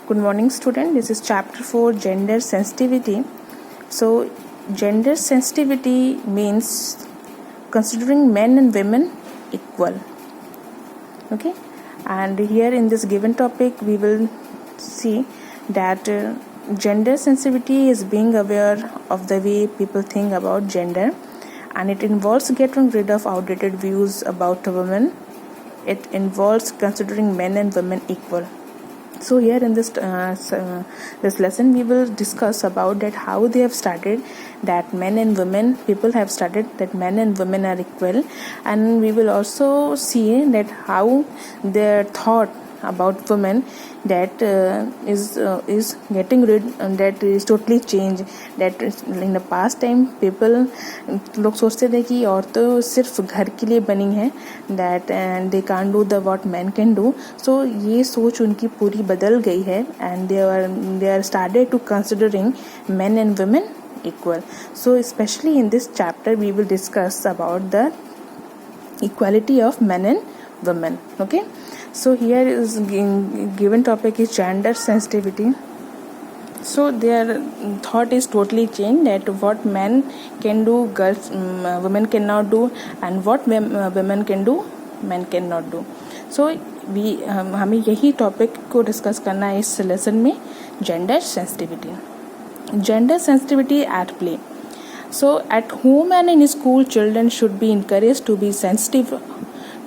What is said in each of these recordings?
Good morning, student. This is chapter 4, gender sensitivity. So gender sensitivity means considering men and women equal. Okay, and here in this given topic we will see that gender sensitivity is being aware of the way people think about gender, and it involves getting rid of outdated views about women. It involves considering men and women equal. So here in this lesson we will discuss about that how they have started that men and women, people have started that men and women are equal, and we will also see that how their thought about women that is getting rid, that is totally changed. That in the past time people लोग सोचते थे कि औरतें सिर्फ घर के लिए बनी हैं, that and they can't do the what men can do. So ये सोच उनकी पूरी बदल गई है, and they are started to considering men and women equal. So especially in this chapter we will discuss about the equality of men and women. Okay, so here is given topic is gender sensitivity. So their thought is totally changed, that what men can do girls women cannot do, and what women can do men cannot do. So हमें यही topic को discuss करना है इस lesson में, gender sensitivity. Gender sensitivity at play. So at home and in school children should be encouraged to be sensitive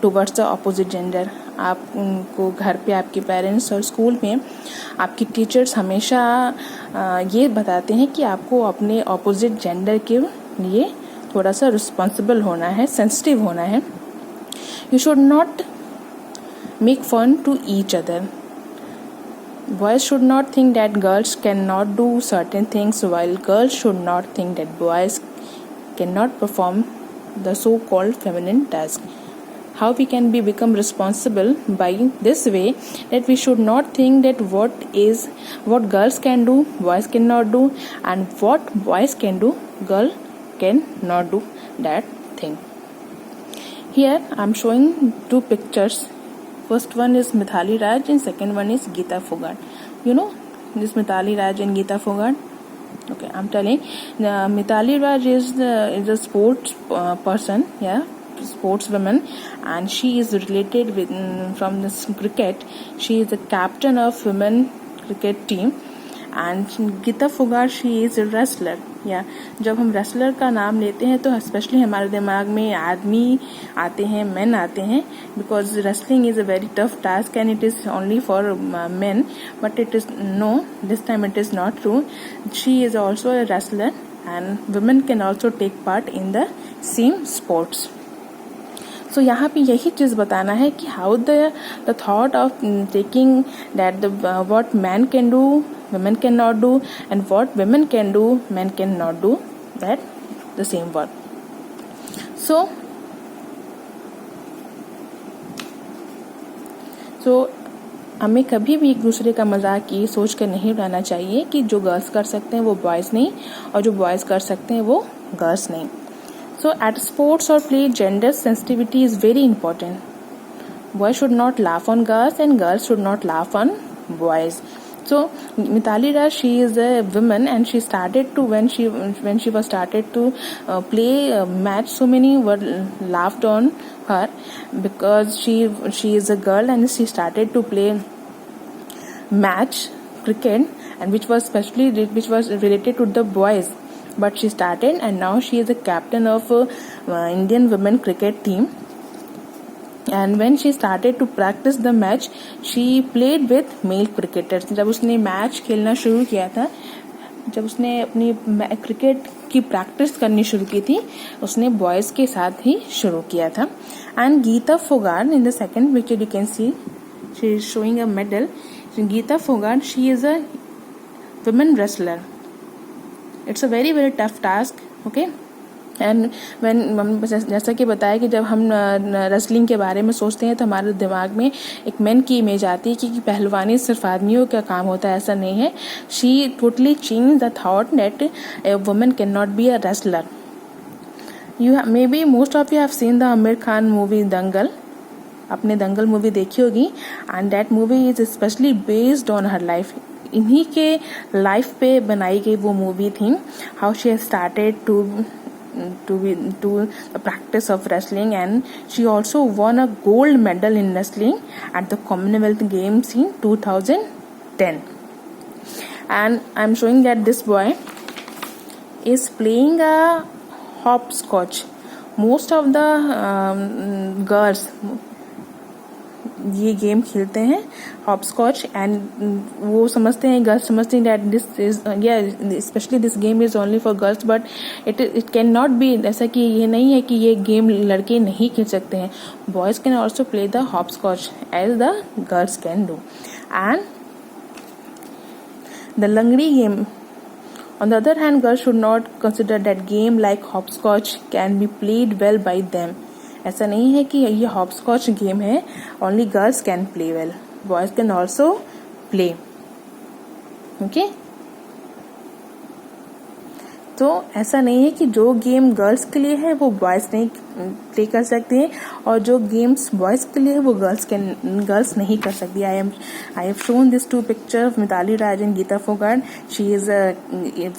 towards the opposite gender. आपको घर पे आपके पेरेंट्स और स्कूल में आपकी टीचर्स हमेशा ये बताते हैं कि आपको अपने ऑपोजिट जेंडर के लिए थोड़ा सा रिस्पॉन्सिबल होना है, सेंसिटिव होना है. You should not make fun to each other. Boys should not think that girls cannot do certain things, while girls should not think that boys cannot perform the so-called feminine task. How we can become responsible by this way, that we should not think that what girls can do boys cannot do, and what boys can do girl cannot do that thing. Here I am showing two pictures. First one is Mithali Raj and second one is Geeta Fogart. You know this Mithali Raj and Geeta Fogart? Okay, I'm telling. Mithali Raj is a sports person, yeah, sportswoman, and she is related with from this cricket. She is the captain of women cricket team. And Geeta Fogart, she is a wrestler. या जब हम wrestler का नाम लेते हैं तो specially हमारे दिमाग में आदमी आते हैं, मेन आते हैं, because wrestling is a very tough task and it is only for men. But it is no, this time it is not true. She is also a wrestler and women can also take part in the same sports. So यहाँ पे यही चीज़ बताना है कि how the thought of taking that what man can do women cannot do, and what women can do men cannot do, that the same word. So हमें कभी भी एक दूसरे का मजाक ये सोच कर नहीं उड़ाना चाहिए कि जो गर्ल्स कर सकते हैं वो बॉयज़ नहीं, और जो बॉयज़ कर सकते हैं वो गर्ल्स नहीं. So at sports or play, gender sensitivity is very important. Boys should not laugh on girls and girls should not laugh on boys. So Mithali Raj, she is a woman, and she started to when she was started to play a match, so many were laughed on her because she is a girl and she started to play match cricket, and which was related to the boys. But she started, and now she is the captain of Indian women cricket team. And when she started to practice the match, she played with male cricketers. जब उसने match खेलना शुरू किया था, जब उसने अपनी cricket की प्रैक्टिस करनी शुरू की थी, उसने बॉयज़ के साथ ही शुरू किया था. And Geeta Phogat, in the second picture you can see she is showing a medal. Geeta Phogat, she is a women wrestler. It's a very very tough task. Okay, and when जैसा कि बताया कि जब हम रेसलिंग के बारे में सोचते हैं तो हमारे दिमाग में एक मैन की इमेज आती है कि पहलवानी सिर्फ आदमियों का काम होता है. ऐसा नहीं है. She totally change the thought that a woman can not be a wrestler. You may be most of you have seen the Amir Khan movie Dangal. आपने दंगल मूवी देखी होगी, and that movie is specially based on her life. इन्हीं के life पे बनाई गई वो movie थी. How she has started to the practice of wrestling, and she also won a gold medal in wrestling at the Commonwealth Games in 2010. And I'm showing that this boy is playing a hopscotch. Most of the girls ये game खेलते हैं hopscotch, and वो समझते हैं, girls समझते हैं that this is specially this game is only for girls, but it can not be. ऐसा कि ये नहीं है कि ये गेम लड़के नहीं खेल सकते हैं. Boys can also play the hopscotch as the girls can do. And the langdi game, on the other hand, girls should not consider that game like hopscotch can be played well by them. ऐसा नहीं है कि ये hopscotch game है only girls can play well, boys can also play. Okay, तो ऐसा नहीं है कि जो गेम गर्ल्स के लिए है वो बॉयज नहीं प्ले कर सकते हैं, और जो गेम्स बॉयज के लिए है वो गर्ल्स नहीं कर सकती. I have shown this two picture of Mitali Raj and Geeta Phogat. She is a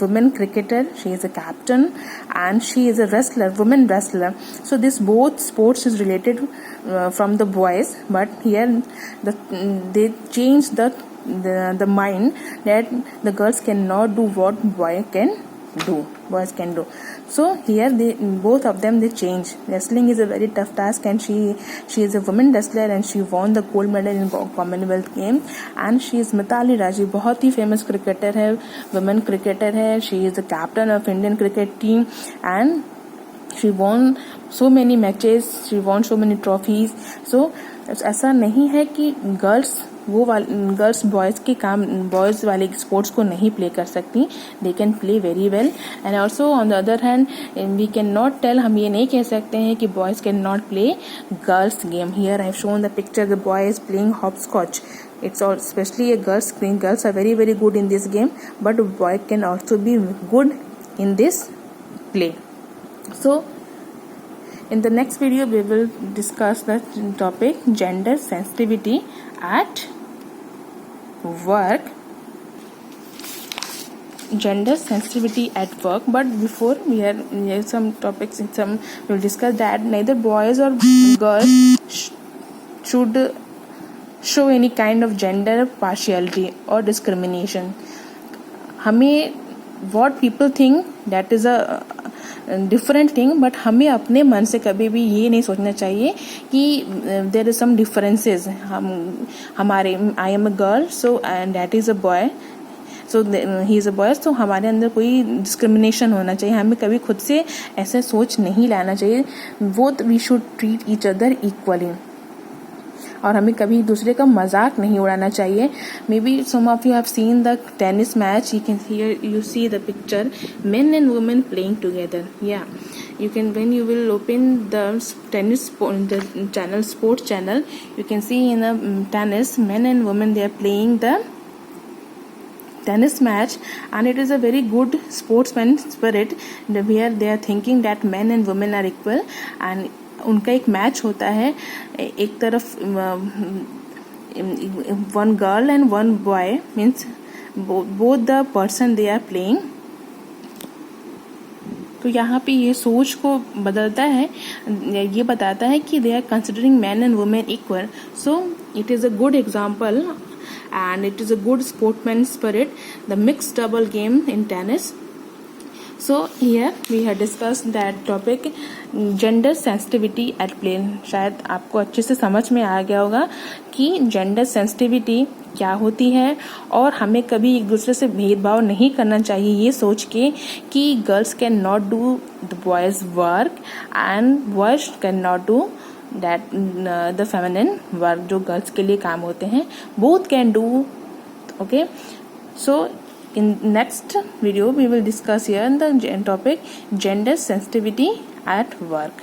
women cricketer, she is a captain, and she is a wrestler, women wrestler. So this both sports is related from the boys, but here they change the mind that the girls cannot do what boys can do. So here both of them change. Wrestling is a very tough task, and she is a woman wrestler and she won the gold medal in Commonwealth game. And she is Mithali Raj, बहुत ही famous cricketer है, women cricketer है. She is the captain of Indian cricket team, and she won so many matches, she won so many trophies. So ऐसा नहीं है कि girls boys वाले sports को नहीं प्ले कर सकती. They can play very well. And also on the other hand we can not tell, हम ये नहीं कह सकते हैं कि boys can not play girls game. Here I have shown the picture, the boy is playing hopscotch. It's all especially a girls game. Girls are very very good in this game, but boy can also be good in this play. So in the next video we will discuss the topic gender sensitivity at work. Gender sensitivity at work. But before we have some topics, we will discuss that neither boys or girls should show any kind of gender partiality or discrimination. हमें what people think that is a different thing, but हमें अपने मन से कभी भी ये नहीं सोचना चाहिए कि देयर इज सम डिफरेंसेस. हमारे I am a girl so and that is a boy, so he is a boy, तो हमारे अंदर कोई डिस्क्रिमिनेशन होना चाहिए. हमें कभी खुद से ऐसा सोच नहीं लाना चाहिए. वो we should treat each other equally, और हमें कभी दूसरे का मजाक नहीं उड़ाना चाहिए. Maybe some of you have seen the tennis match. You can here you see the picture, men and women playing together. Yeah, you can, when you will open the tennis the channel, sports channel, you can see in the tennis, men and women, they are playing the tennis match, and it is a very good sportsman spirit where they are thinking that men and women are equal. And उनका एक match होता है, एक तरफ one girl and one boy, means both the person they are playing. तो यहाँ पे ये सोच को बदलता है, ये बताता है कि they are considering man and women equal. So it is a good example and it is a good sportsman spirit, the mixed double game in tennis. So here we have discussed that topic, gender sensitivity at play. शायद आपको अच्छे से समझ में आ गया होगा कि gender sensitivity क्या होती है, और हमें कभी एक दूसरे से भेदभाव नहीं करना चाहिए ये सोच के कि girls can not do the boys work and boys can not do that the feminine work, जो गर्ल्स के लिए काम होते हैं, both can do. Okay, so in next video we will discuss here the topic gender sensitivity at work.